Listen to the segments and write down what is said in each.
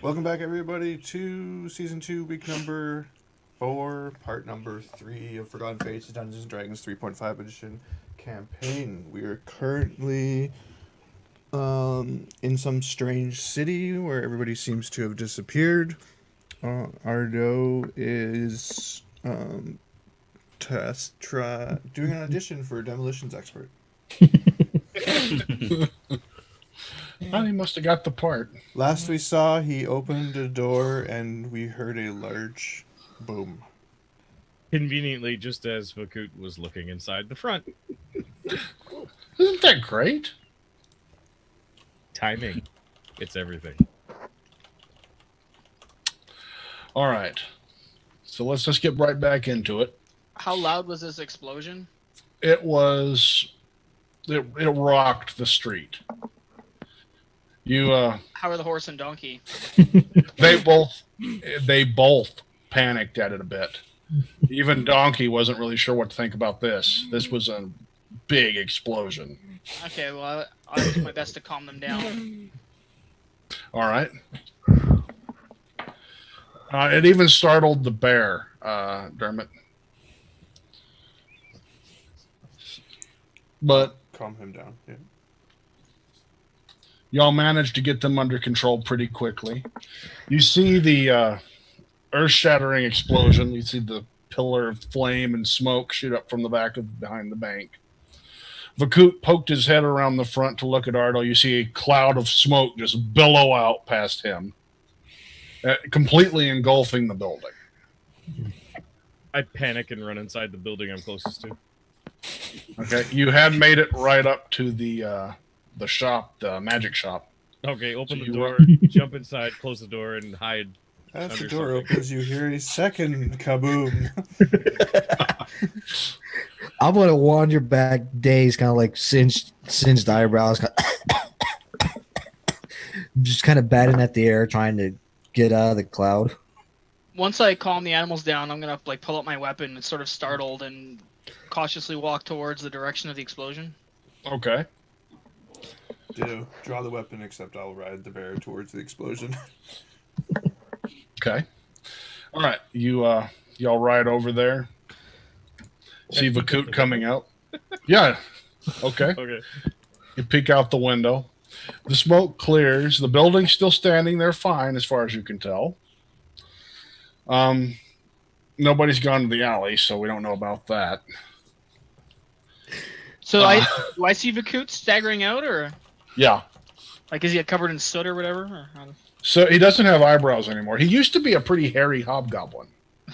Welcome back, everybody, to Season 2, week number 4, part number 3 of Forgotten Fates, Dungeons & Dragons 3.5 edition campaign. We are currently in some strange city where everybody seems to have disappeared. Ardo is doing an audition for Demolitions Expert. Well, he must have got the part. Last we saw, he opened a door and we heard a large boom. Conveniently, just as Vakaut was looking inside the front. Isn't that great? Timing. It's everything. All right. So let's just get right back into it. How loud was this explosion? It rocked the street. How are the horse and donkey? They both panicked at it a bit. Even Donkey wasn't really sure what to think about this. This was a big explosion. Okay, well, I'll do my best to calm them down. All right. It even startled the bear, Dermot. But Calm him down, yeah. Y'all managed to get them under control pretty quickly. You see the earth-shattering explosion. You see the pillar of flame and smoke shoot up from the back of behind the bank. Vakaut poked his head around the front to look at Ardo. You see a cloud of smoke just billow out past him, completely engulfing the building. I panic and run inside the building I'm closest to. Okay, you had made it right up to the shop, the magic shop. Okay, open So the you door, jump inside, close the door, and hide. As the Under door something. opens, you hear a second kaboom. I'm gonna wander back days, kind of like singed eyebrows, just kind of batting at the air, trying to get out of the cloud. Once I calm the animals down, I'm gonna pull out my weapon and sort of startled and cautiously walk towards the direction of the explosion. Okay. Ditto. Draw the weapon, except I'll ride the bear towards the explosion. Okay. All right. Y'all ride over there. See Vakaut coming out. Yeah. Okay. Okay. You peek out the window. The smoke clears. The building's still standing there fine as far as you can tell. Nobody's gone to the alley, so we don't know about that. So do I see Vakaut staggering out, or Yeah. like is he covered in soot or whatever? Or So he doesn't have eyebrows anymore. He used to be a pretty hairy hobgoblin.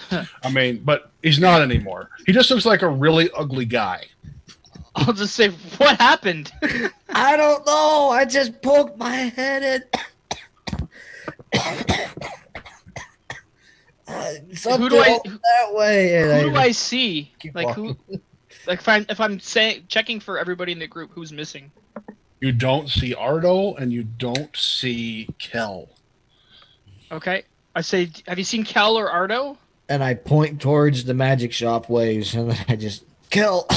I mean, but he's not anymore. He just looks like a really ugly guy. I'll just say, what happened? I don't know. I just poked my head in. Something do I- that way? And Who do I see? keep Like walking. who? Like if I'm checking for everybody in the group, who's missing? You don't see Ardo, and you don't see Kel. Okay, I say, have you seen Kel or Ardo? And I point towards the magic shop ways, and then I just kill.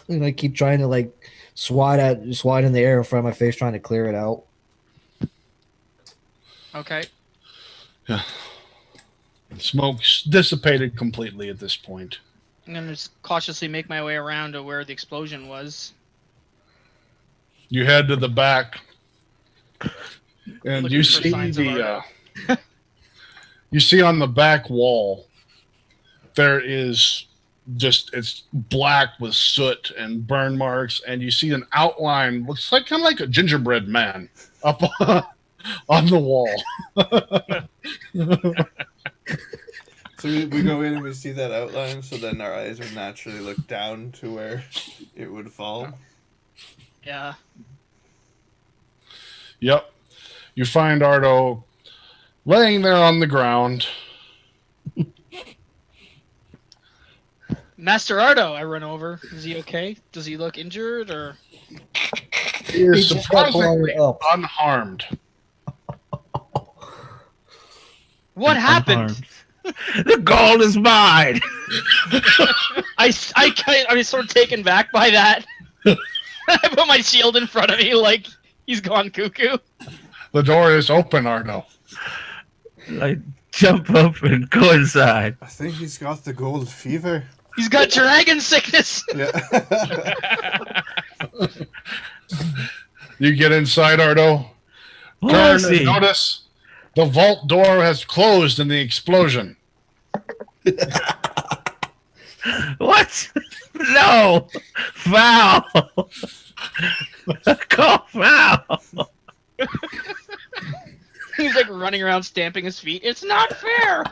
And I keep trying to like swat in the air in front of my face, trying to clear it out. Okay. Yeah. Smoke's dissipated completely at this point. I'm gonna just cautiously make my way around to where the explosion was. You head to the back, and Looking you for see signs of Ardo. you see on the back wall there is it's black with soot and burn marks, and you see an outline, looks like kind of like a gingerbread man up on the wall. So we go in and we see that outline, so then our eyes would naturally look down to where it would fall. Yeah. Yep. You find Ardo laying there on the ground. Master Ardo, I run over. Is he okay? Does he look injured or? He is He just got surprisingly blown up. unharmed. What happened? The gold is mine. I'm sort of taken back by that. I put my shield in front of me like he's gone cuckoo. The door is open, Ardo. I jump up and go inside. I think he's got the gold fever. He's got dragon sickness. Yeah. You get inside, Ardo. What Turn is and he? notice the vault door has closed in the explosion. What? No! Foul! Call foul! He's like running around stamping his feet. It's not fair.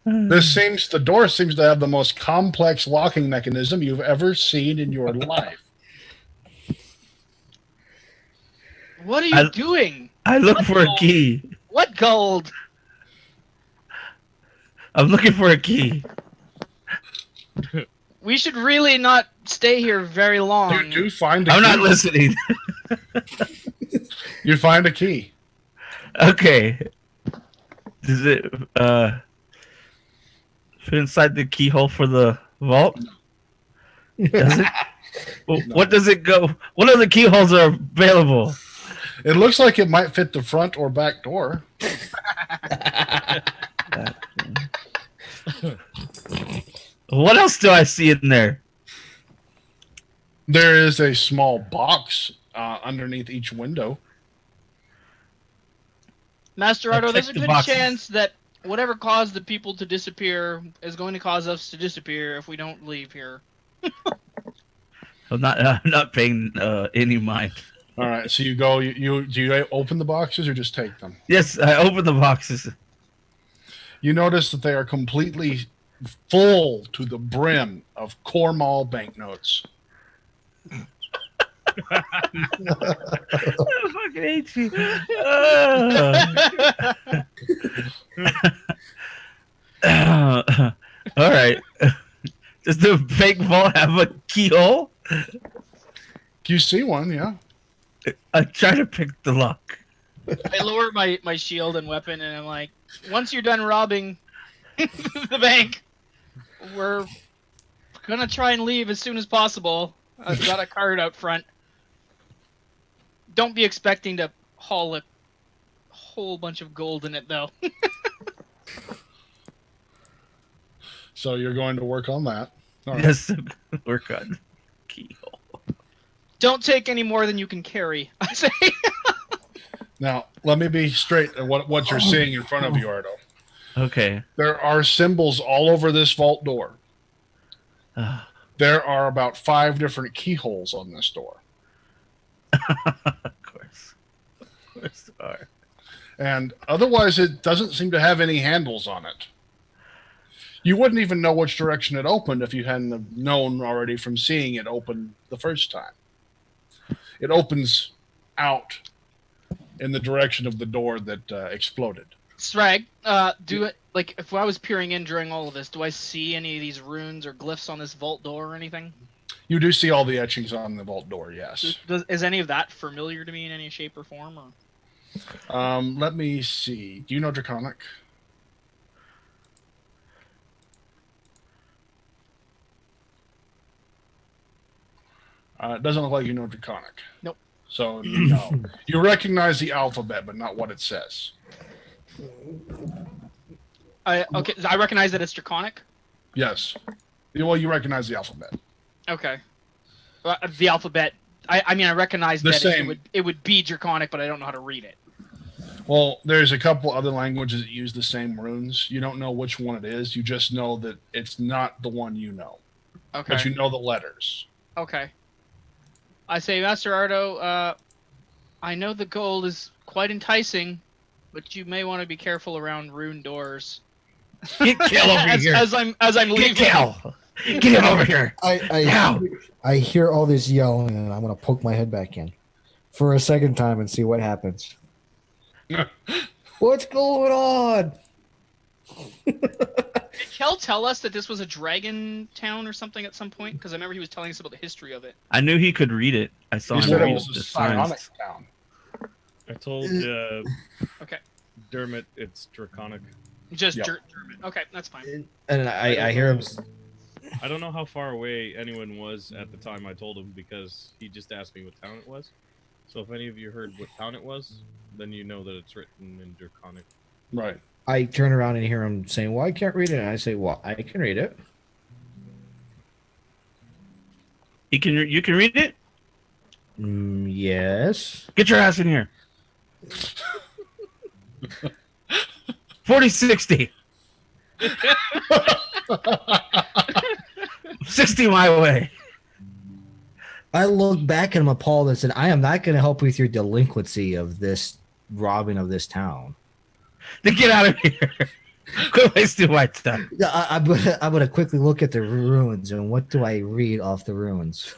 The door seems to have the most complex locking mechanism you've ever seen in your life. What are you doing? I look for a key. What gold? I'm looking for a key. We should really not stay here very long. You do find a I'm key. not listening. You find a key. Okay. Does it fit inside the keyhole for the vault? Does it? Well, No. what does it go? What other keyholes are available? It looks like it might fit the front or back door. What else do I see in there? There is a small box underneath each window. Master I'll Ardo, check there's a the good boxes. chance that whatever caused the people to disappear is going to cause us to disappear if we don't leave here. I'm not paying any mind. All right, so you go. Do you open the boxes or just take them? Yes, I open the boxes. You notice that they are completely full to the brim of Cornwall banknotes. I fucking hate you. All right. Does the bank vault have a keyhole? You see one, yeah. I try to pick the lock. I lower my shield and weapon, and I'm like, once you're done robbing the bank, we're gonna try and leave as soon as possible. I've got a card out front. Don't be expecting to haul a whole bunch of gold in it, though. So you're going to work on that. All right. Yes, work on keyhole. Don't take any more than you can carry, I say. Now, let me be straight at what you're seeing in front of you, Ardo. Okay. There are symbols all over this vault door. There are about 5 different keyholes on this door. Of course there are. And otherwise, it doesn't seem to have any handles on it. You wouldn't even know which direction it opened if you hadn't have known already from seeing it open the first time. It opens out in the direction of the door that exploded. Sragg, if I was peering in during all of this, do I see any of these runes or glyphs on this vault door or anything? You do see all the etchings on the vault door, yes. Is any of that familiar to me in any shape or form? Or? Let me see. Do you know Draconic? It doesn't look like you know Draconic. Nope. So, no. You recognize the alphabet, but not what it says. I recognize that it's Draconic. Yes. Well, you recognize the alphabet. Okay. The alphabet. I recognize The that same. it would be Draconic, but I don't know how to read it. Well, there's a couple other languages that use the same runes. You don't know which one it is. You just know that it's not the one you know. Okay. But you know the letters. Okay. I say, Master Ardo, I know the gold is quite enticing, but you may want to be careful around rune doors. Get Kel over here. As I'm leaving. Get Kel. Get him over here. I hear all this yelling, and I'm gonna poke my head back in for a second time and see what happens. What's going on? Did Kel tell us that this was a dragon town or something at some point? Because I remember he was telling us about the history of it. I knew he could read it. I saw You him said it read was the a psionic signs. town. I told Okay. Dermot it's draconic. Just Yep. German. Okay, that's fine. And I hear him. I don't know how far away anyone was at the time I told him because he just asked me what town it was. So if any of you heard what town it was, then you know that it's written in Draconic. Right. I turn around and hear him saying, "Well, I can't read it." And I say, "Well, I can read it." You can read it. Yes. Get your ass in here. 40-60. 60 my way. I look back at him appalled and said, "I am not going to help with your delinquency of this robbing of this town." Then get out of here. Quit wasting my time. I'm gonna quickly look at the ruins and what do I read off the ruins?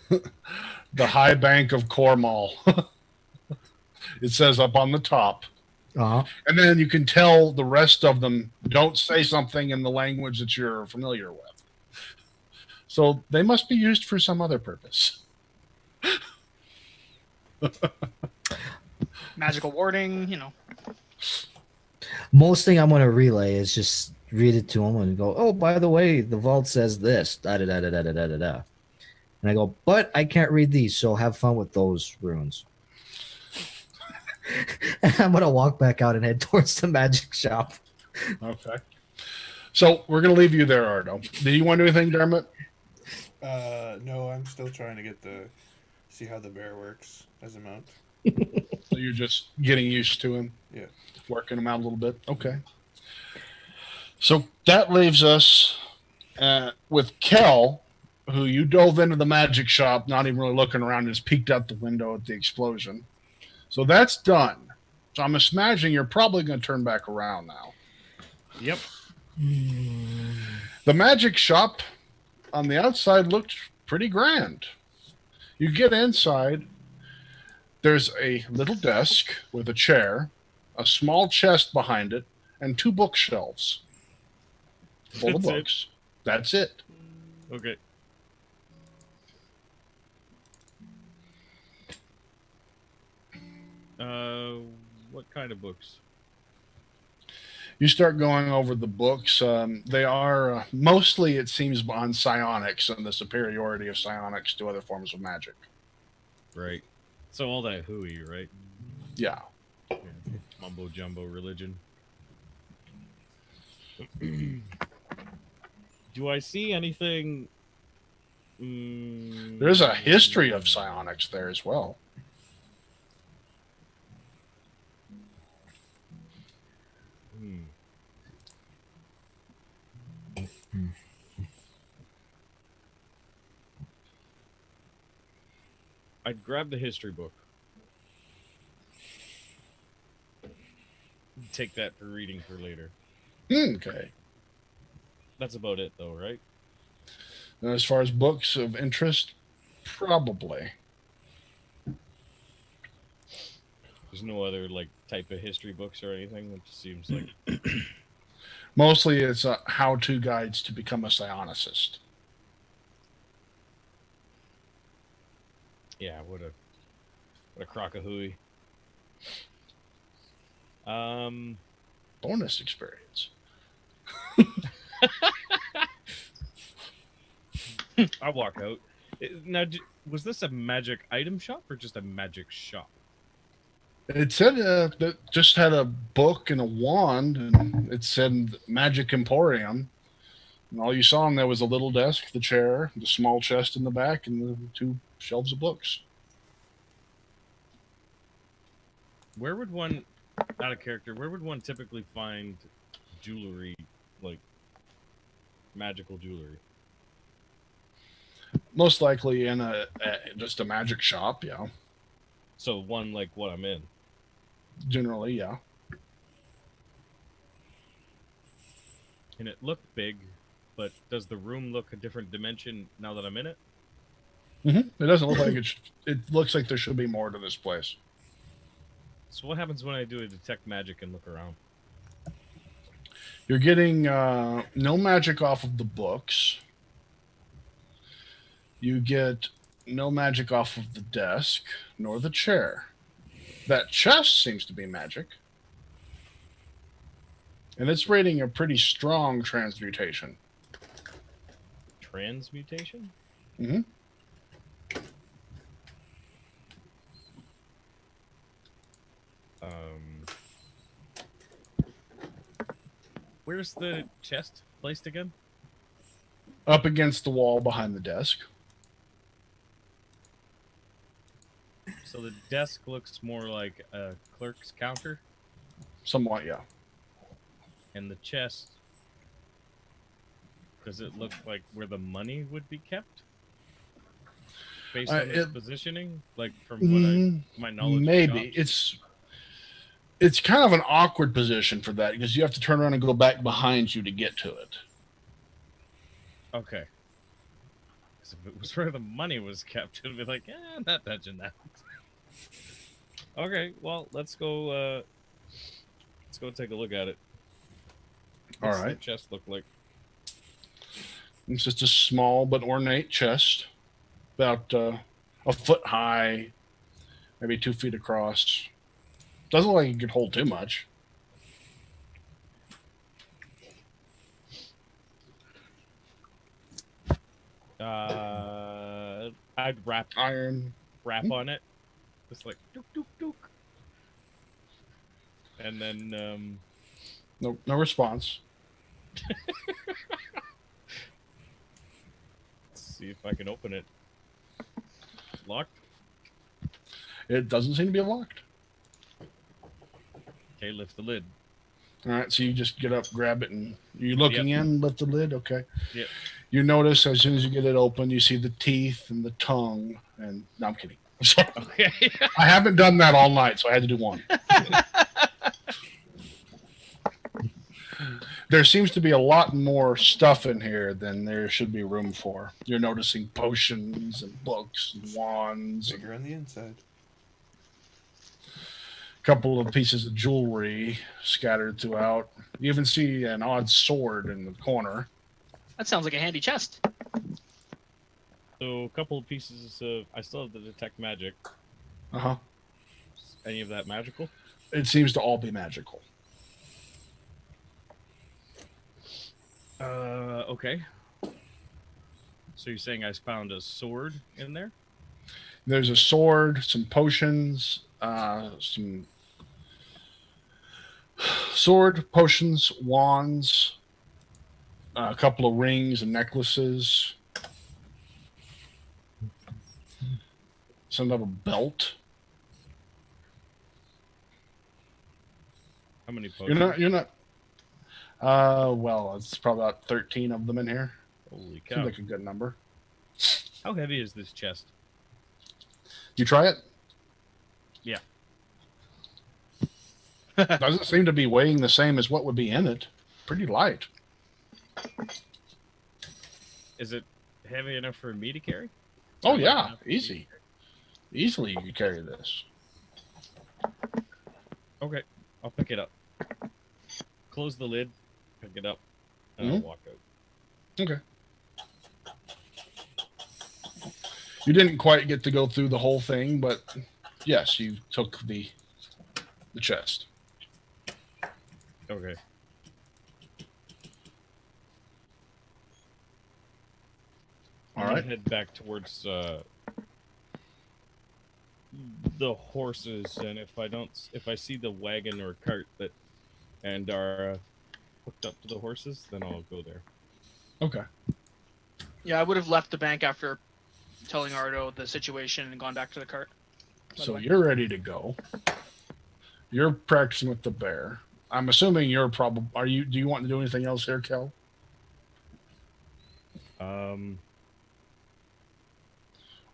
The High Bank of Cornwall. It says up on the top. Uh-huh. And then you can tell the rest of them don't say something in the language that you're familiar with. So they must be used for some other purpose. Magical warding, Most thing I'm gonna relay is just read it to him and go, "Oh, by the way, the vault says this." Da da da da da da da da. And I go, "But I can't read these, so have fun with those runes." And I'm gonna walk back out and head towards the magic shop. Okay. So we're going to leave you there, Ardo. Do you want to do anything, Dermot? No, I'm still trying to see how the bear works as a mount. So you're just getting used to him? Yeah. Working him out a little bit? Okay. So that leaves us with Kel, who you dove into the magic shop, not even really looking around, just peeked out the window at the explosion. So that's done. So I'm imagining you're probably going to turn back around now. Yep. The magic shop on the outside looked pretty grand. You get inside, there's a little desk with a chair, a small chest behind it, and 2 bookshelves full of That's it? books. That's it. Okay. What kind of books? You start going over the books. They are mostly, it seems, on psionics and the superiority of psionics to other forms of magic. Right. So all that hooey, right? Yeah. Mumbo jumbo religion. Do I see anything? There's a history of psionics there as well. I'd grab the history book. Take that for reading for later. Okay. That's about it, though, right? And as far as books of interest, probably. There's no other type of history books or anything. It just seems like Mostly it's how-to guides to become a psionicist. yeah, what a crock of hooey. Bonus experience. I walk out. Now, was this a magic item shop or just a magic shop? It said that just had a book and a wand, and it said Magic Emporium. And all you saw in there was a little desk, the chair, the small chest in the back, and the 2 shelves of books. Where would one, out of character, where would one typically find jewelry, like magical jewelry? Most likely in just a magic shop, yeah. So one like what I'm in. Generally, yeah. And it looked big, but does the room look a different dimension now that I'm in it? It doesn't look like it looks like there should be more to this place. So what happens when I do a detect magic and look around? You're getting no magic off of the books. You get no magic off of the desk, nor the chair. That chest seems to be magic. And it's rating a pretty strong transmutation. Transmutation? Mm-hmm. Where's the chest placed again? Up against the wall behind the desk. So the desk looks more like a clerk's counter, Somewhat, yeah. and the chest, does it look like where the money would be kept? Based on its positioning? Like, from what my knowledge maybe. of shops? It's kind of an awkward position for that because you have to turn around and go back behind you to get to it. Okay. Because if it was where the money was kept, it'd be like, I'm not touching that. Okay, well, let's go take a look at it. What's All right. the chest look like? It's just a small but ornate chest, about a foot high, maybe 2 feet across. Doesn't look like it could hold too much. I'd wrap Iron. on it, just like dook dook dook, and then No response. let's see if I can open it. Locked. It doesn't seem to be locked. Okay, lift the lid. All right, so you just get up, grab it, and you're looking Yep. in, lift the lid. Okay. Yep. You notice as soon as you get it open, you see the teeth and the tongue. And no, I'm kidding. I'm sorry. Okay. I haven't done that all night, so I had to do one. There seems to be a lot more stuff in here than there should be room for. You're noticing potions and books and wands, and Bigger on the inside. a couple of pieces of jewelry scattered throughout. You even see an odd sword in the corner. That sounds like a handy chest. So a couple of pieces of. I still have the detect magic. Uh-huh. Any of that magical? It seems to all be magical. Okay. So you're saying I found a sword in there? There's a sword, some potions, some sword, potions, wands, a couple of rings and necklaces, some type of belt. How many potions? You're not. Well, it's probably about 13 of them in here. Holy cow. Seems like a good number. How heavy is this chest? You try it? Yeah. Doesn't seem to be weighing the same as what would be in it. Pretty light. Is it heavy enough for me to carry? Oh Or light yeah, enough for me to easy. Easily you can carry this. Okay, I'll pick it up. Close the lid, pick it up, and I'll walk out. Okay. You didn't quite get to go through the whole thing, but yes, you took the chest. Okay. All I'm gonna right. head back towards the horses, and if I see the wagon or cart that Andara hooked up to the horses, then I'll go there. Okay. Yeah, I would have left the bank after telling Ardo the situation and gone back to the cart. by the So way. you're ready to go. You're practicing with the bear. I'm assuming you're probably. Are you? Do you want to do anything else here, Kel? Or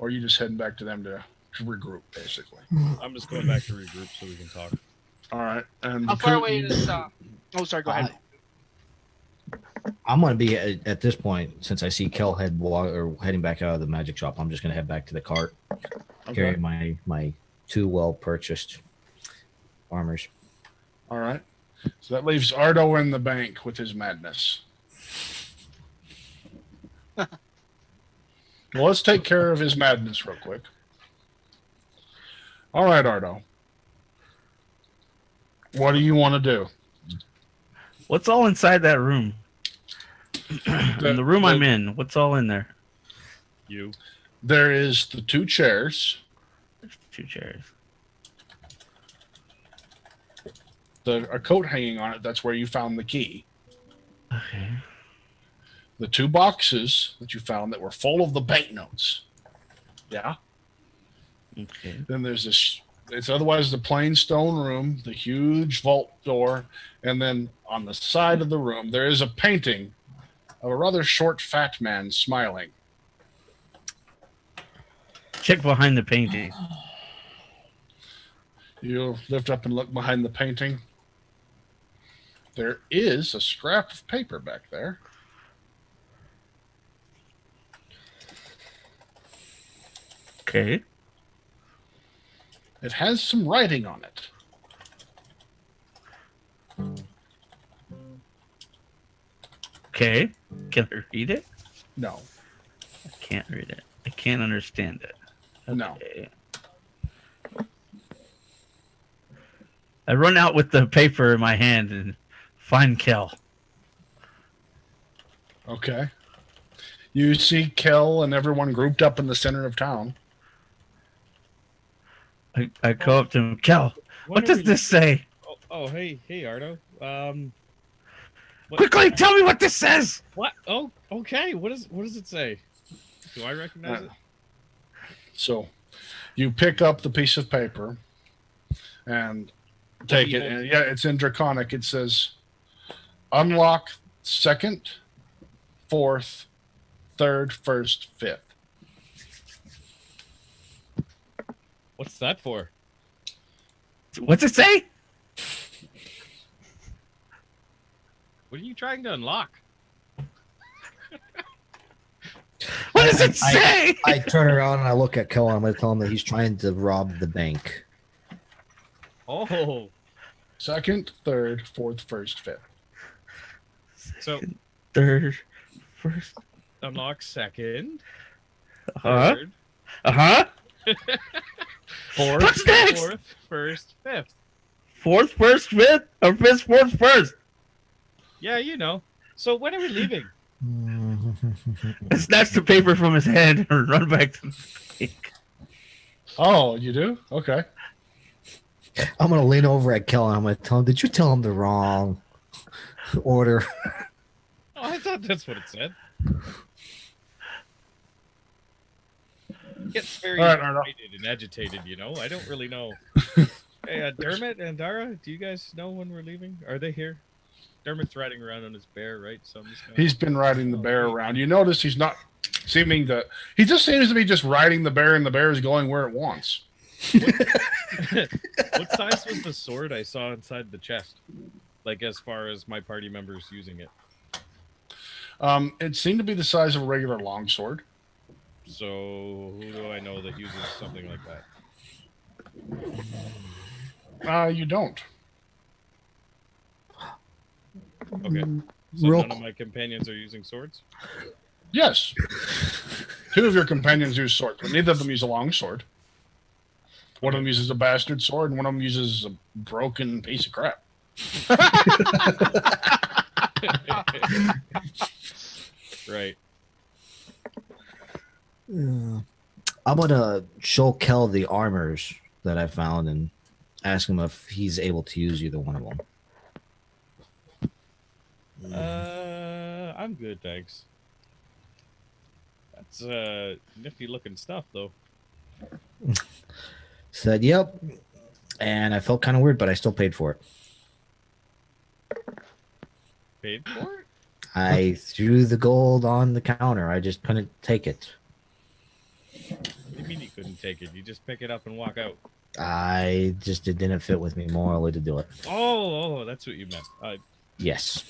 are you just heading back to them to regroup, basically? I'm just going back to regroup so we can talk. All right. And How far away is? Oh, sorry. Go ahead. I'm going to be at this point, since I see Kel heading back out of the magic shop, I'm just going to head back to the cart, carry my 2 well-purchased armors. All right. So that leaves Ardo in the bank with his madness. Well, let's take care of his madness real quick. All right, Ardo. What do you want to do? What's all inside that room? In the room I'm in, what's all in there? You. There is the 2 chairs, There's 2 chairs. a coat hanging on it. That's where you found the key. Okay. The 2 boxes that you found that were full of the banknotes. Yeah. Okay. Then there's this. It's otherwise the plain stone room, the huge vault door, and then on the side of the room there is a painting of a rather short, fat man smiling. Check behind the painting. You lift up and look behind the painting. There is a scrap of paper back there. Okay. It has some writing on it. Okay. Can I read it? No. I can't read it. I can't understand it. No. Okay. I run out with the paper in my hand and find Kel. Okay. You see Kel and everyone grouped up in the center of town. I go up to him. Kel, what are does we- this say? hey, Ardo. What- Quickly, tell me what this says. What? Oh, okay. What does it say? Do I recognize it? So you pick up the piece of paper and take it. And yeah, it's in Draconic. It says, unlock 2nd, 4th, 3rd, 1st, 5th. What's that for? What's it say? What are you trying to unlock? What does it say? I turn around and I look at Kel and I'm going to tell him that he's trying to rob the bank. Oh, 2nd, 3rd, 4th, 1st, 5th. so Third, first. unlock 2nd, Uh-huh. 3rd, Uh-huh. 4th, What's next? 4th, 1st, 5th. Fourth, first, fifth, or fifth, fourth, first. Yeah, you know. So when are we leaving? I snatch the paper from his hand and run back to the bank. Oh, you do? Okay. I'm going to lean over at Kel and I'm going to tell him, did you tell him the wrong order? Oh, I thought that's what it said. Gets very All right, Ardo. excited and agitated, you know. I don't really know. Hey, Dermot and Andara, do you guys know when we're leaving? Are they here? Dermot's riding around on his bear, right? So I'm just gonna... He's been riding the bear around. You notice he's not seeming to. He just seems to be just riding the bear, and the bear is going where it wants. What size was the sword I saw inside the chest? Like, as far as my party members using it. It seemed to be the size of a regular longsword. So, who do I know that uses something like that? You don't. Okay. So Real none of my companions are using swords? Yes. 2 of your companions use swords, but neither of them use a longsword. One of them uses a bastard sword, and one of them uses a broken piece of crap. Right. I'm going to show Kel the armors that I found and ask him if he's able to use either one of them. I'm good, thanks. That's nifty looking stuff, though. Said, yep. And I felt kind of weird, but I still paid for it. Paid for it? I threw the gold on the counter. I just couldn't take it. What do you mean you couldn't take it? You just pick it up and walk out. It didn't fit with me morally to do it. Oh, that's what you meant. Yes.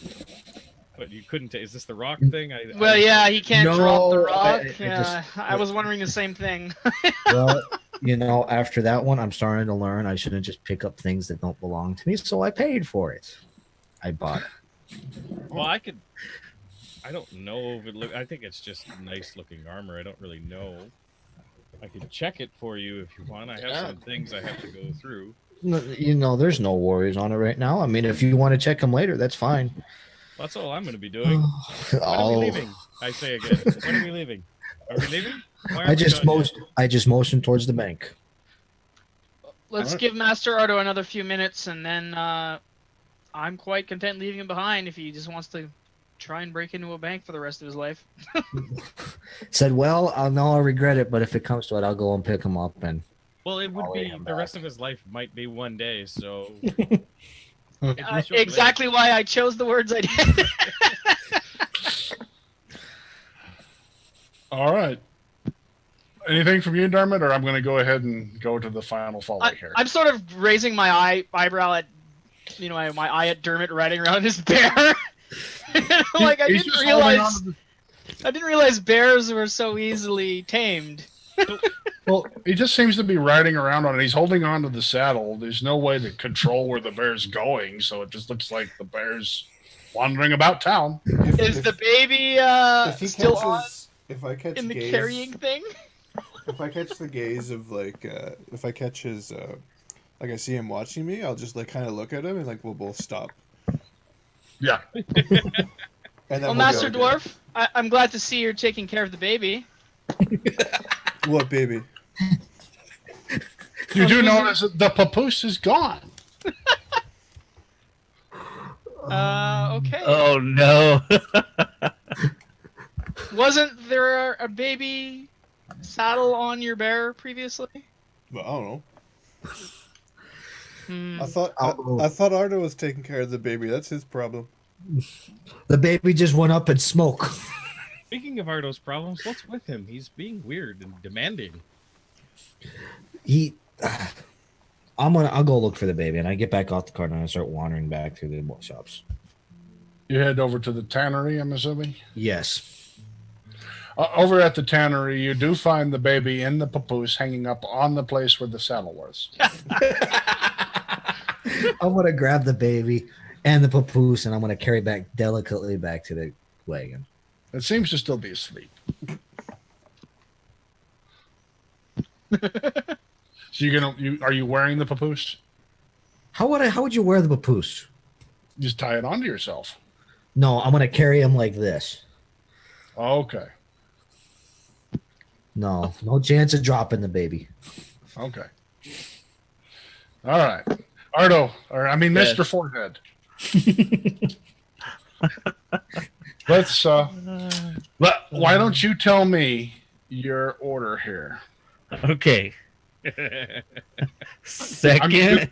But you couldn't take. Is this the rock thing? Well, yeah, he can't drop the No, rock. I I was wondering the same thing. Well, after that one, I'm starting to learn I shouldn't just pick up things that don't belong to me, so I paid for it. I bought it. Well, I don't know if it look. I think it's just nice looking armor. I don't really know. I could check it for you if you want. I have some things I have to go through. No, there's no worries on it right now. I mean, if you want to check them later, that's fine. That's all I'm going to be doing. When are we leaving? I say again. When are we leaving? Are we leaving? Why aren't we I just motioned towards the bank. Let's give Master Ardo another few minutes, and then I'm quite content leaving him behind if he just wants to try and break into a bank for the rest of his life. Said, well, I'll regret it, but if it comes to it, I'll go and pick him up. And Well, it would I'll be lay him the back. rest of his life might be one day, so Exactly why I chose the words I did. All right. Anything from you, Dermot, or I'm going to go ahead and go to the final follow here. I'm sort of raising my eyebrow at, my eye at Dermot riding around his bear. Like I He's didn't just holding on realize. to the- I didn't realize bears were so easily tamed. Well, he just seems to be riding around on it. He's holding on to the saddle. There's no way to control where the bear's going, so it just looks like the bear's wandering about town. Is the baby if he still catches, if I catch in the gaze, carrying thing? if I catch the gaze of if I catch his I see him watching me, I'll just kind of look at him and we'll both stop. Yeah. And then Well, we'll Master go again. Dwarf, I'm glad to see you're taking care of the baby. What baby? You do notice that the papoose is gone. Okay. Oh no. Wasn't there a baby saddle on your bear previously? Well, I don't know. Hmm. I thought Ardo was taking care of the baby. That's his problem. the baby just went up in smoke. Speaking of Ardo's problems, what's with him? He's being weird and demanding. I'll go look for the baby, and I get back off the cart and I start wandering back through the shops. You head over to the tannery, I'm assuming? Yes. Over at the tannery, you do find the baby in the papoose hanging up on the place where the saddle was. I'm gonna grab the baby and the papoose, and I'm gonna carry back delicately back to the wagon. It seems to still be asleep. So are you wearing the papoose? How would you wear the papoose? Just tie it onto yourself. No, I'm gonna carry him like this. Okay. No chance of dropping the baby. Okay. All right. Ardo, Yes. Mr. Forehead. Why don't you tell me your order here? Okay. Second,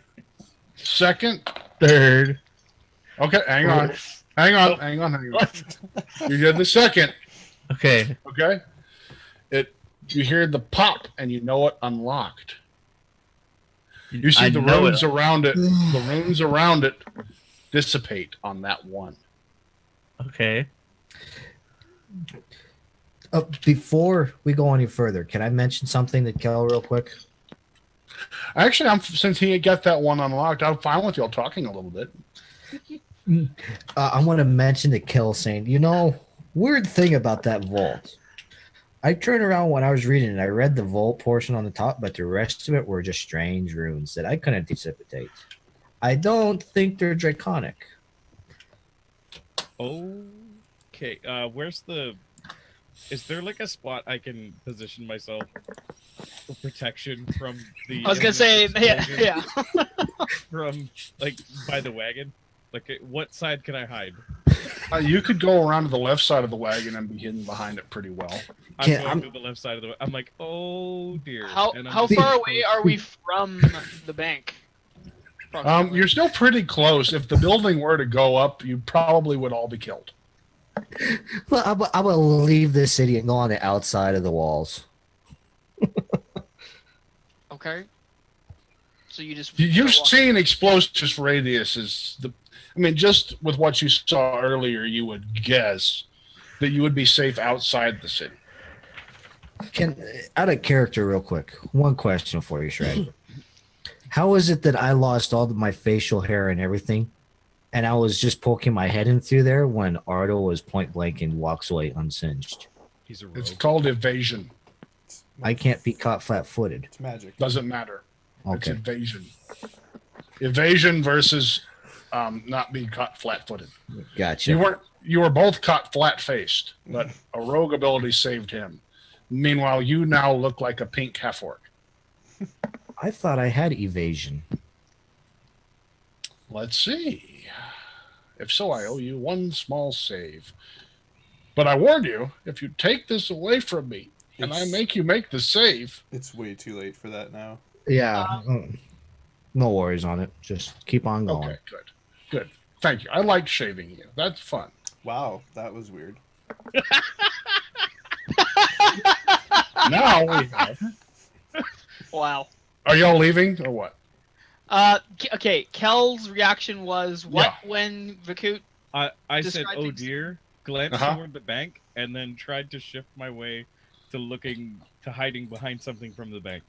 Second? third. Okay, hang on. Hang on. What? You did the second, Okay. okay? You hear the pop and you know it unlocked. You see I the know runes it. around it. The runes around it dissipate on that one. Okay. Before we go any further, can I mention something to Kel real quick? Actually, since he got that one unlocked, I'm fine with y'all talking a little bit. I want to mention to Kel saying, weird thing about that vault. I turned around when I was reading it. I read the vault portion on the top, but the rest of it were just strange runes that I couldn't dissipate. I don't think they're draconic. Okay, is there a spot I can position myself for protection from the... I was gonna say, explosion yeah. From, by the wagon? What side can I hide? You could go around to the left side of the wagon and be hidden behind it pretty well. I'm going to the left side of the... I'm like, oh dear. How And I'm how just- far away are we from the bank? You're still pretty close. If the building were to go up, you probably would all be killed. Well, I'm going to leave this city and go on the outside of the walls. Okay. So you just You've seen explosive radius is just with what you saw earlier, you would guess that you would be safe outside the city. Out of character real quick, one question for you, Sragg. How is it that I lost all of my facial hair and everything, and I was just poking my head in through there when Ardo was point blank and walks away unsinged? He's a rogue. It's called evasion. I can't be caught flat-footed. It's magic. Doesn't matter. It's Okay. evasion. Evasion versus not being caught flat-footed. Gotcha. You were both caught flat-faced, but a rogue ability saved him. Meanwhile, you now look like a pink half-orc. I thought I had evasion. Let's see. If so, I owe you one small save. But I warn you, if you take this away from me, and I make you make the save... It's way too late for that now. Yeah. No worries on it. Just keep on going. Okay, good. Good. Thank you. I like shaving you. That's fun. Wow, that was weird. Now we have... Wow. Are y'all leaving or what? Okay, Kel's reaction was what Yeah. when Vakaut... I said, Describe "Oh things. dear," glanced Uh-huh. toward the bank, and then tried to shift my way to hiding behind something from the bank.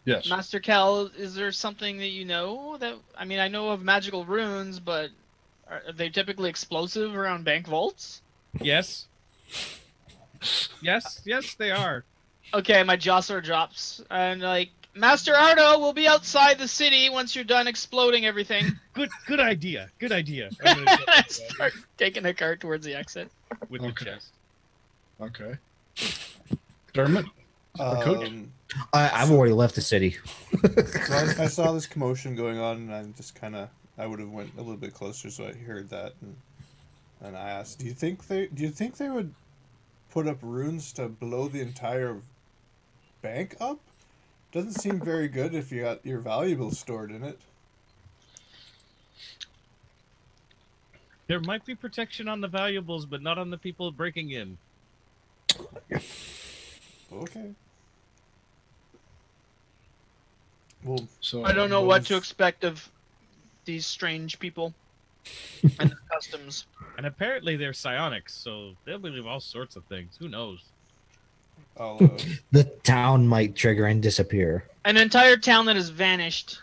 Yes. Master Kel, is there something that you know that... I mean, I know of magical runes, but are they typically explosive around bank vaults? Yes. Yes, they are. Okay, my jaw sort of drops. And like, Master Ardo will be outside the city once you're done exploding everything. Good idea. Good idea. I'm gonna get I that start taking the cart towards the exit. with the Okay. chest. Okay. Dermot? Coach? I've already left the city. So I saw this commotion going on, and I just kind of, I would have went a little bit closer, so I heard that, and I asked, do you think they would put up runes to blow the entire bank up? Doesn't seem very good if you got your valuables stored in it. There might be protection on the valuables, but not on the people breaking in. Okay. Well, So I don't know what to expect of these strange people and the customs. And apparently they're psionics, so they'll believe all sorts of things. Who knows? I'll, The town might trigger and disappear. An entire town that has vanished.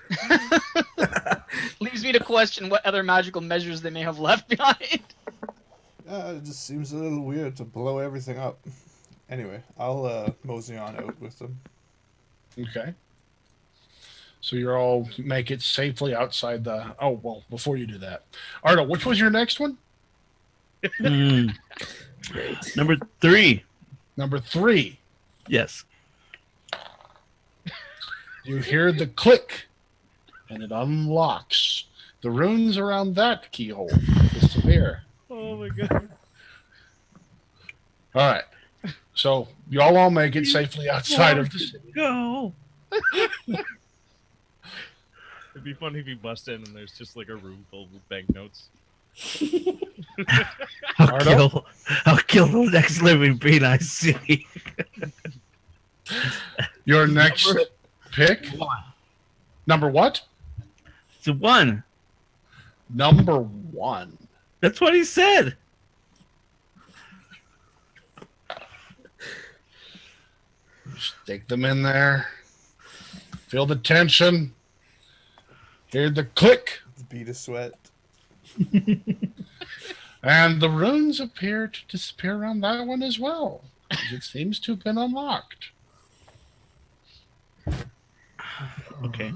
Leaves me to question what other magical measures they may have left behind. it just seems a little weird to blow everything up. Anyway, I'll mosey on out with them. Okay. So you're all make it safely outside the... Oh, well, before you do that. Ardo, which was your next one? Number 3. Number 3. Yes. You hear the click, and it unlocks. The runes around that keyhole disappear. Oh my god. All right. So y'all all make it safely outside of the city. Go. It'd be funny if you bust in and there's just like a room filled with banknotes. I'll kill the next living being I see. Your next pick? Number what? It's a 1. Number 1. That's what he said. Stick them in there. Feel the tension. Hear the click. The bead of sweat. And the runes appear to disappear on that one as well. It seems to have been unlocked. Okay.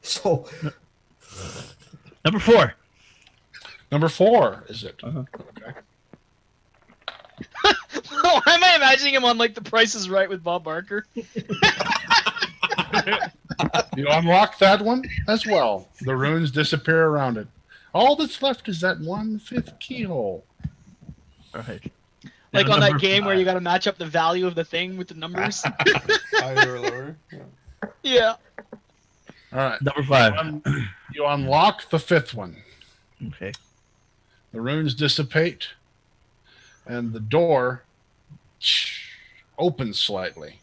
So Number 4. Number 4, is it? Uh-huh. Okay. Why am I imagining him on like The Price is Right with Bob Barker? You unlock that one as well. The runes disappear around it. All that's left is that 1/5 keyhole. All right. Like Now on that number game where 5. you got to match up the value of the thing with the numbers. Higher or lower. Yeah. Yeah. All right. Number 5. You unlock the 5th one. Okay. The runes dissipate, and the door opens slightly.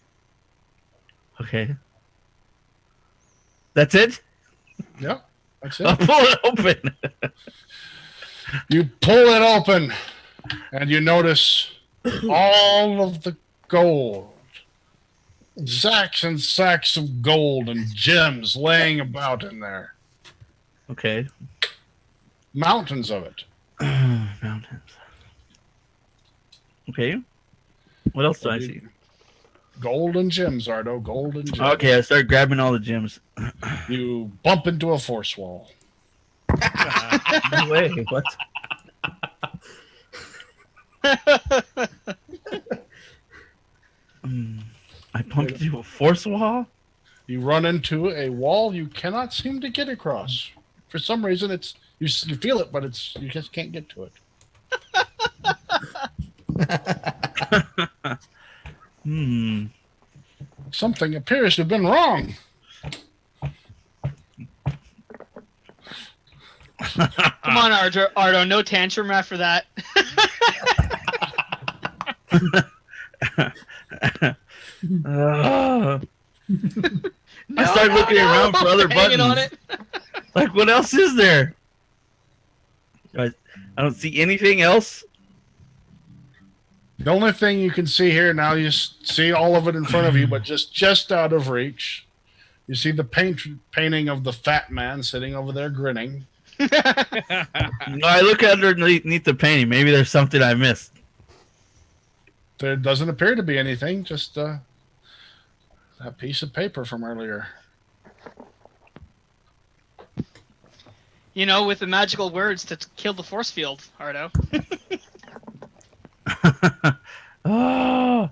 Okay. That's it? Yep, that's I'll it. pull it open. You pull it open, and you notice all of the gold. Sacks and sacks of gold and gems laying about in there. Okay. Mountains of it. Mountains. Okay. What else do I see? Gold and gems, Ardo. Gold and gems. Okay, I start grabbing all the gems. You bump into a force wall. No way. What? I bumped into a force wall? You run into a wall you cannot seem to get across. For some reason, you feel it, but you just can't get to it. Something appears to have been wrong. Come on, Ardo, no tantrum after that. I start looking around for other Hanging on buttons. it. Like, what else is there? I don't see anything else. The only thing you can see here now, you see all of it in front of you, but just out of reach. You see the painting of the fat man sitting over there grinning. I look underneath the painting. Maybe there's something I missed. There doesn't appear to be anything, just that piece of paper from earlier. You know, with the magical words to kill the force field, Ardo. Oh.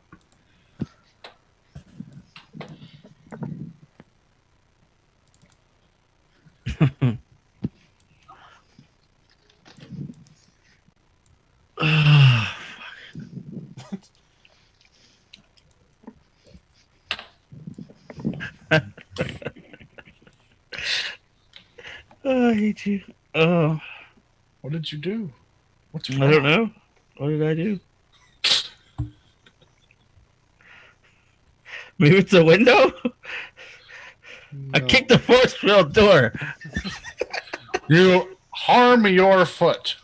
Oh, I hate you. Oh, What did you do? What's I don't know. What did I do? Maybe it's a window? I No. kicked the force field door. You harm your foot.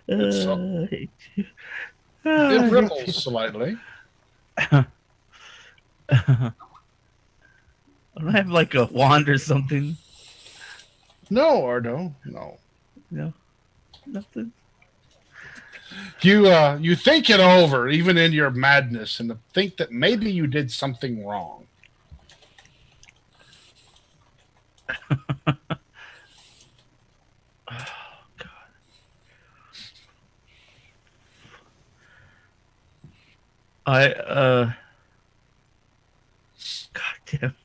I hate you. It ripples slightly. I don't have like a wand or something. No, Ardo, no. No, nothing. You think it over, even in your madness, and think that maybe you did something wrong. God damn.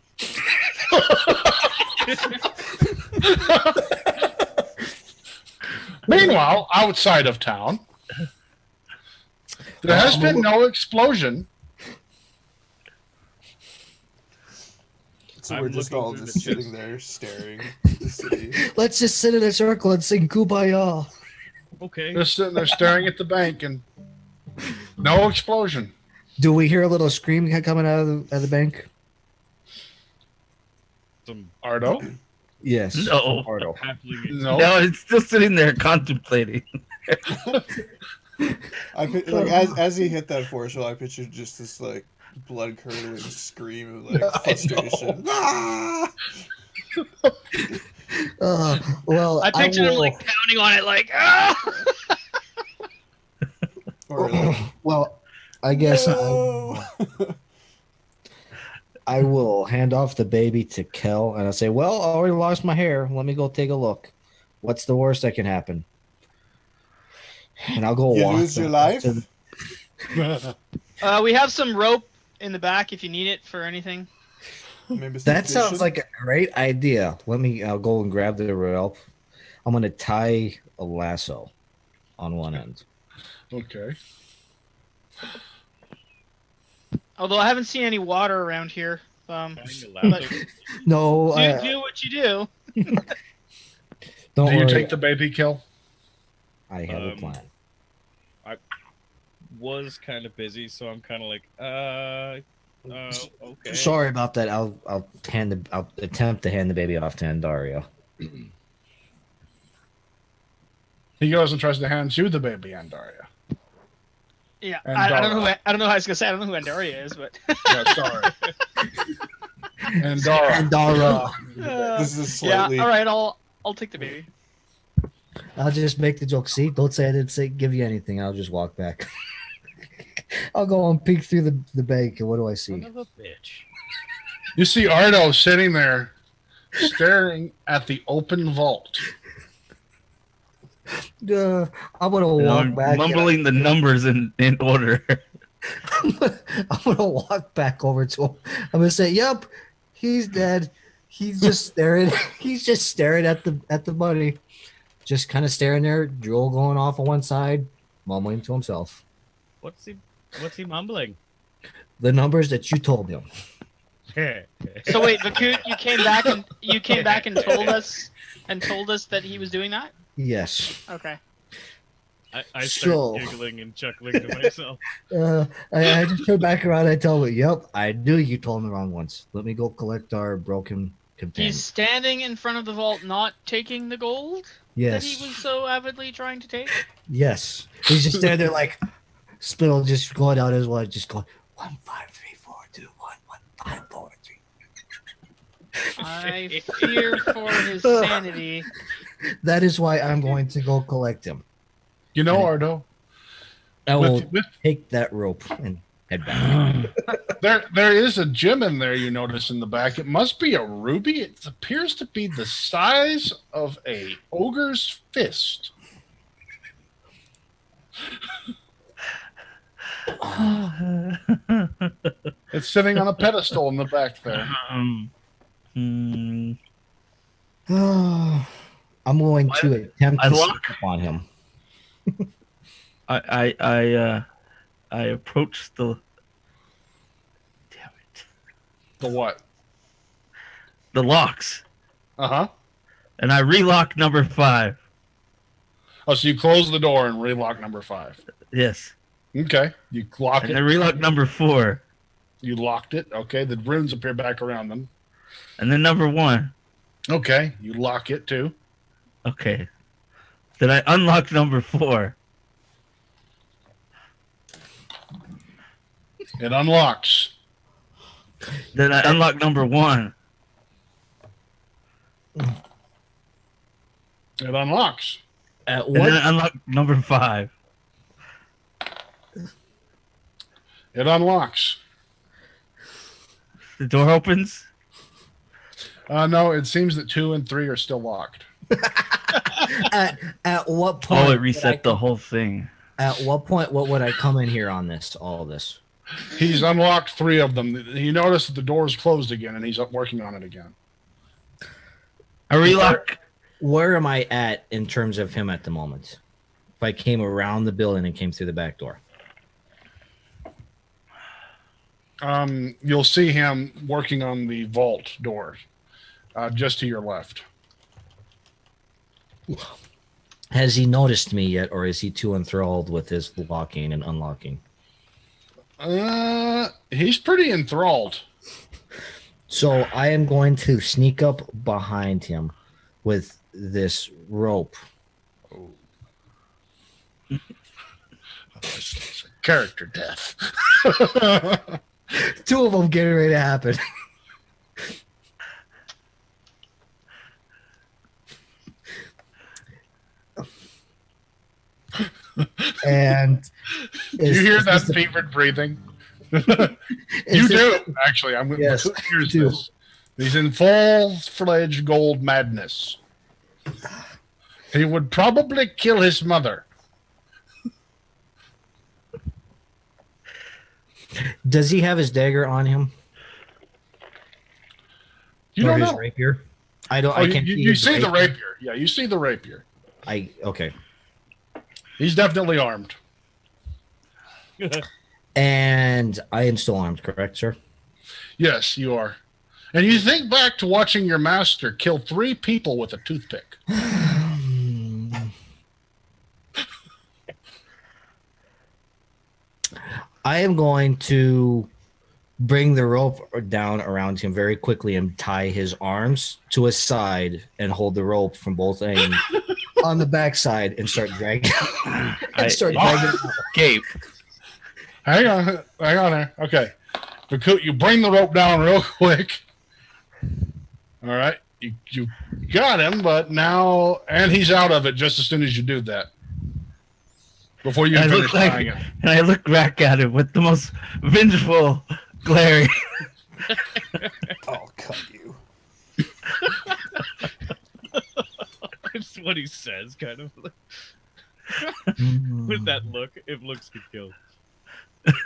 Meanwhile, outside of town, there has been no explosion. So I'm we're just looking all through just the sitting chest. there staring at the city. Let's just sit in a circle and sing Kumbaya. Okay. They're sitting there staring at the bank, and no explosion. Do we hear a little scream coming out of the bank? Some Ardo? Yes. No. Ardo. halfling. No. No, it's still sitting there contemplating. Like as he hit that force field, I pictured just this like blood curdling scream of like frustration. Ah! Well, I pictured him will- like pounding on it, like, ah! Or like, well, I guess no! I will hand off the baby to Kel, and I'll say, "Well, I already lost my hair. Let me go take a look. What's the worst that can happen?" And I'll go You walk. lose your back to life? the- We have some rope in the back if you need it for anything. Maybe some That sounds fishing? like a great idea. I'll go and grab the rope. I'm gonna tie a lasso on one end. Okay. Although I haven't seen any water around here. Finding a laptop. No, Do what you do. don't Do you worry. take the baby kill? I have a plan. Was kind of busy, so I'm kind of like, okay. Sorry about that. I'll attempt to hand the baby off to Andara. He goes and tries to hand you the baby, Andara. Yeah, And I don't Dara. know. I don't know how I was gonna say. I don't know who Andara is, but Yeah, sorry. Andara. Andara. This is yeah. slightly. All right, I'll take the baby. I'll just make the joke. See, don't say I didn't give you anything. I'll just walk back. I'll go and peek through the bank, and what do I see? Son of a bitch. You see Ardo sitting there staring at the open vault. I'm gonna walk back. mumbling the numbers in order. I'm gonna walk back over to him. I'm gonna say, "Yep, he's dead. He's just staring. He's just staring at the money, just kind of staring there. Drool going off on one side, mumbling to himself. What's he mumbling? The numbers that you told him. So wait, Vakaut, you came back and told us that he was doing that? Yes. Okay. I start giggling and chuckling to myself. I just turn back around and I tell him, "Yep, I knew you told me wrong once. Let me go collect our broken companion." He's standing in front of the vault, not taking the gold Yes. that he was so avidly trying to take. Yes. He's just standing there like spittle, just going out his watch, just going 1 5 3 4 2 1 1 5 4 3. I fear for his sanity. That is why I'm going to go collect him. You know, Ardo, I will with- take that rope and head back. there is a gem in there you notice in the back. It must be a ruby. It appears to be the size of a ogre's fist. It's sitting on a pedestal in the back there. I'm going to attempt I to look- sneak up on him. I approach the. Damn it! The what? The locks, Uh-huh. and I relock number 5. Oh, so you close the door and relock number 5. Yes, Okay. You lock and it. I relock number 4, You locked it. Okay. The runes appear back around them. and then number 1. Okay. You lock it too. Okay, then I unlock number 4. It unlocks. Then I unlock number 1. It unlocks. At And then what? I unlock number 5. It unlocks. The door opens. No, it seems that 2 and 3 are still locked. At what point? Oh, it would reset the whole thing. At what point? What would I come in here on this? All of this. He's unlocked 3 of them. You notice that the door's closed again, and he's up working on it again. I relock. Where am I at in terms of him at the moment? If I came around the building and came through the back door. You'll see him working on the vault door, just to your left. Has he noticed me yet, or is he too enthralled with his locking and unlocking? He's pretty enthralled. So I am going to sneak up behind him with this rope. Character death. 2 of them getting ready to happen. And You hear that fevered breathing? You do, actually. I'm going Yes, to here's do. this. He's in full-fledged gold madness. He would probably kill his mother. Does he have his dagger on him? You or don't his know. rapier? I don't. Oh, I can't you see the rapier. Yeah, you see the rapier. Okay. He's definitely armed. And I am still armed, correct, sir? Yes, you are. And you think back to watching your master kill 3 people with a toothpick. I am going to bring the rope down around him very quickly and tie his arms to his side and hold the rope from both ends on the backside and start dragging. Gabe. Hang on there. Okay. Vakaut, you bring the rope down real quick. All right. You got him, but now... And he's out of it just as soon as you do that. Before you finish tying it. And I look back at him with the most vengeful glaring. I'll cut you. It's what he says, kind of. With that look, if looks could kill.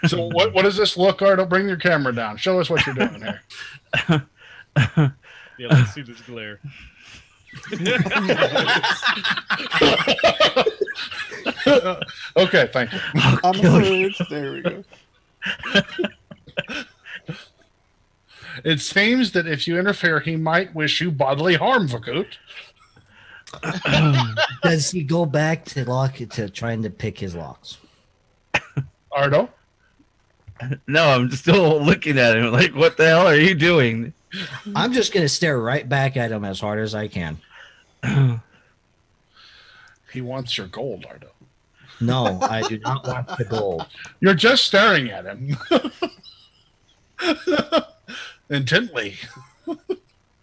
So what does this look, Ardo? Bring your camera down. Show us what you're doing here. Yeah, let's see this glare. Okay, thank you. I'm afraid. There we go. It seems that if you interfere, he might wish you bodily harm, Vakaut. Does he go back to trying to pick his locks? Ardo? No, I'm still looking at him like, what the hell are you doing? I'm just gonna stare right back at him as hard as I can. He wants your gold, Ardo. No, I do not want the gold. You're just staring at him. Intently.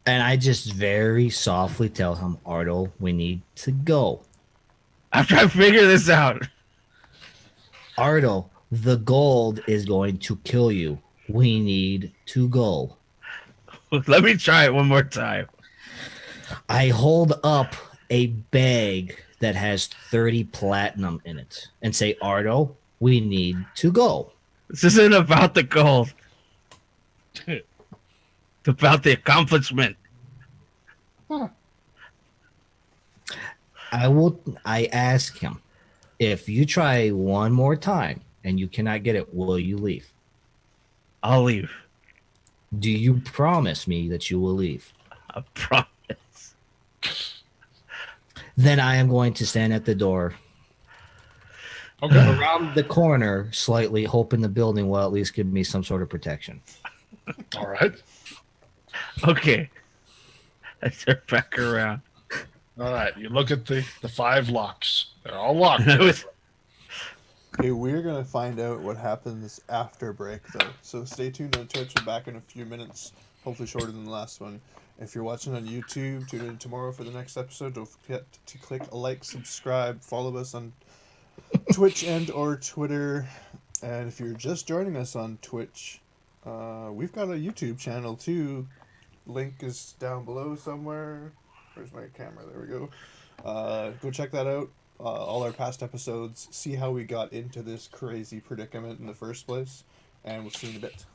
And I just very softly tell him, Ardo, we need to go. I'm trying to figure this out. Ardo, the gold is going to kill you. We need to go. Let me try it one more time. I hold up a bag that has 30 platinum in it and say, Ardo, we need to go. This isn't about the gold. It's about the accomplishment. I ask him, if you try one more time and you cannot get it, will you leave? I'll leave. Do you promise me that you will leave? I promise. Then I am going to stand at the door, Okay. around the corner slightly, hoping the building will at least give me some sort of protection. All right. Okay. I turn back around. All right. You look at the 5 locks. They're all locked. Okay, we're gonna find out what happens after break though. So stay tuned on Twitch. We're back in a few minutes, hopefully shorter than the last one. If you're watching on YouTube, tune in tomorrow for the next episode. Don't forget to click a like, subscribe, follow us on Twitch and or Twitter. And if you're just joining us on Twitch, we've got a YouTube channel too. Link is down below somewhere. Where's my camera? There we go. Go check that out. All our past episodes, see how we got into this crazy predicament in the first place, and we'll see you in a bit.